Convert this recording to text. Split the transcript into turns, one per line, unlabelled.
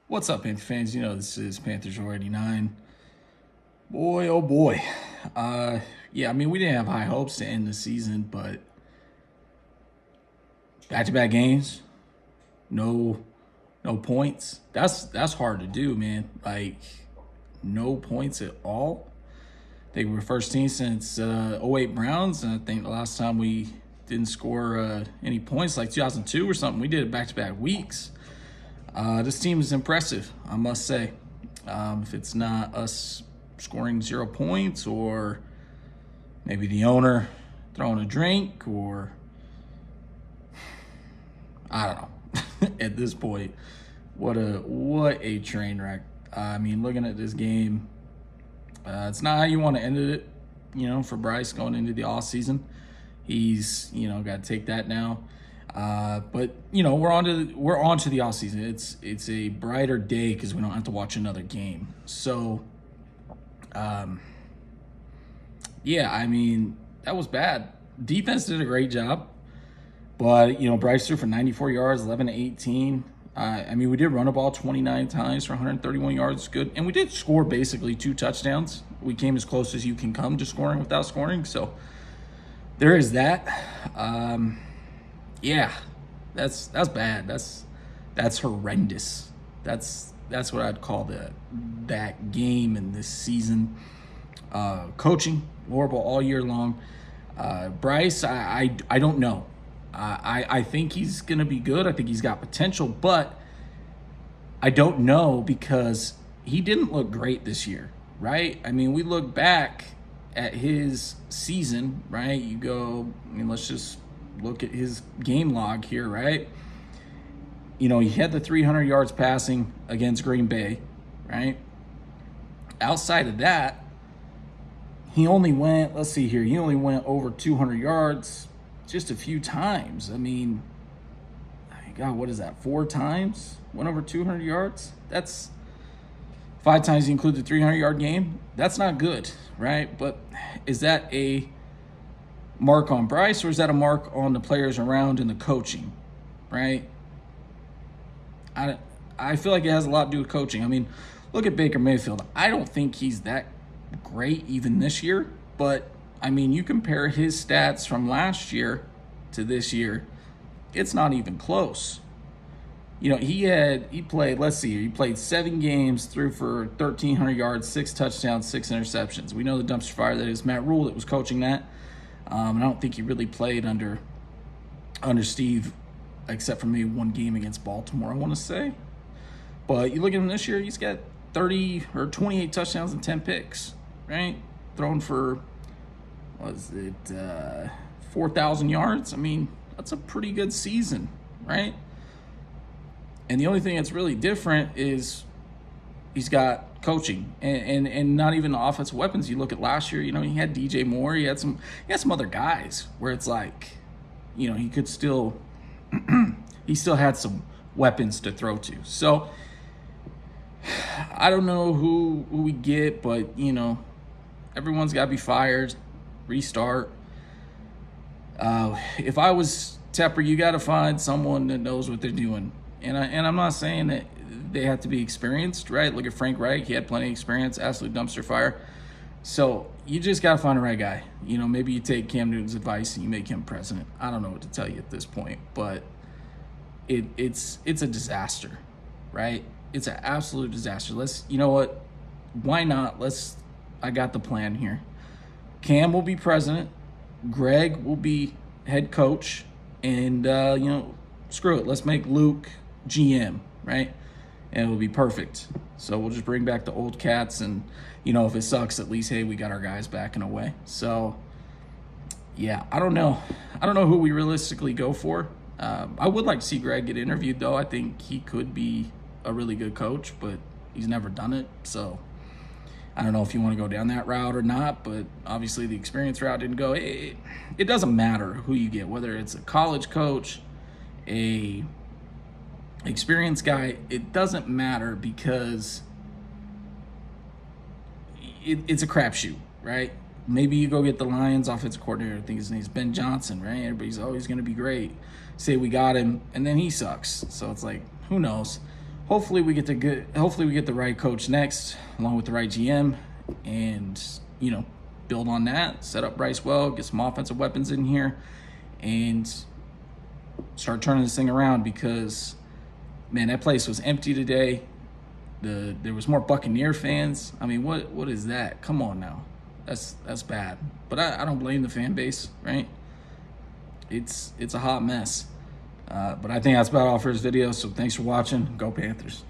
What's up, Panther fans? You know this is Panthers 89. Boy, oh boy. Yeah, I mean we didn't have high hopes to end the season, but back-to-back games, no, no points. That's hard to do, man. Like no points at all. They were first team since '08 Browns, and I think the last time we didn't score any points, like 2002 or something. We did it back-to-back weeks. This team is impressive, I must say. If it's not us scoring 0 points, or maybe the owner throwing a drink, or I don't know. At this point, what a train wreck. I mean, looking at this game, it's not how you want to end it. For Bryce going into the off season, he's got to take that now. But we're on to the off season. It's a brighter day because we don't have to watch another game. So, yeah, I mean that was bad. Defense did a great job, but Bryce threw for 94 yards, 11 to 18. I mean we did run the ball 29 times for 131 yards, good, and we did score basically 2 touchdowns. We came as close as you can come to scoring without scoring. So there is that. Yeah, that's bad. That's horrendous. That's what I'd call that game in this season. Coaching horrible all year long. Bryce, I don't know. I think he's gonna be good. I think he's got potential, but I don't know because he didn't look great this year, right? I mean, we look back at his season, right? You go, let's just look at his game log here, right? He had the 300 yards passing against Green Bay, right? Outside of that, he only went, let's see here, he only went over 200 yards just a few times. I mean, God, what is that? 4 times? Went over 200 yards? That's 5 times you include the 300-yard game. That's not good, right? But is that a mark on Bryce, or is that a mark on the players around and the coaching, right? I feel like it has a lot to do with coaching. I mean, look at Baker Mayfield. I don't think he's that great even this year, but I mean, you compare his stats from last year to this year, it's not even close. He played, let's see here, he played 7 games, threw for 1,300 yards, 6 touchdowns, 6 interceptions. We know the dumpster fire that is Matt Rule that was coaching that. I don't think he really played under Steve, except for maybe 1 game against Baltimore, I want to say. But you look at him this year, he's got 30 or 28 touchdowns and 10 picks, right? Thrown for, 4,000 yards? I mean, that's a pretty good season, right? And the only thing that's really different is he's got coaching and not even the offensive weapons. You look at last year, he had DJ Moore, he had some other guys where it's like, he could still he still had some weapons to throw to. So I don't know who we get, but everyone's got to be fired, restart. If I was Tepper, you got to find someone that knows what they're doing. And I'm not saying that they have to be experienced, right? Look at Frank Reich. He had plenty of experience, absolute dumpster fire. So you just got to find the right guy. Maybe you take Cam Newton's advice and you make him president. I don't know what to tell you at this point, but it's a disaster, right? It's an absolute disaster. You know what? Why not? I got the plan here. Cam will be president. Greg will be head coach. And, screw it. Let's make Luke GM, right? And it'll be perfect. So we'll just bring back the old cats, and if it sucks, at least hey, we got our guys back in a way. So yeah, I don't know who we realistically go for. I would like to see Greg get interviewed, though. I think he could be a really good coach, but he's never done it. So I don't know if you want to go down that route or not, but obviously the experience route didn't go. It doesn't matter who you get, whether it's a college coach, a experienced guy. It doesn't matter because it's a crapshoot, right? Maybe you go get the Lions offensive coordinator. I think his name's Ben Johnson, right? Everybody's always going to be great. Say we got him, and then he sucks. So it's like, who knows? hopefully we get the right coach next, along with the right GM, and build on that, set up Bryce well, get some offensive weapons in here, and start turning this thing around, because man, that place was empty today. There was more Buccaneer fans. I mean, what is that? Come on now. That's bad. But I don't blame the fan base, right? It's a hot mess. But I think that's about all for this video. So thanks for watching. Go Panthers.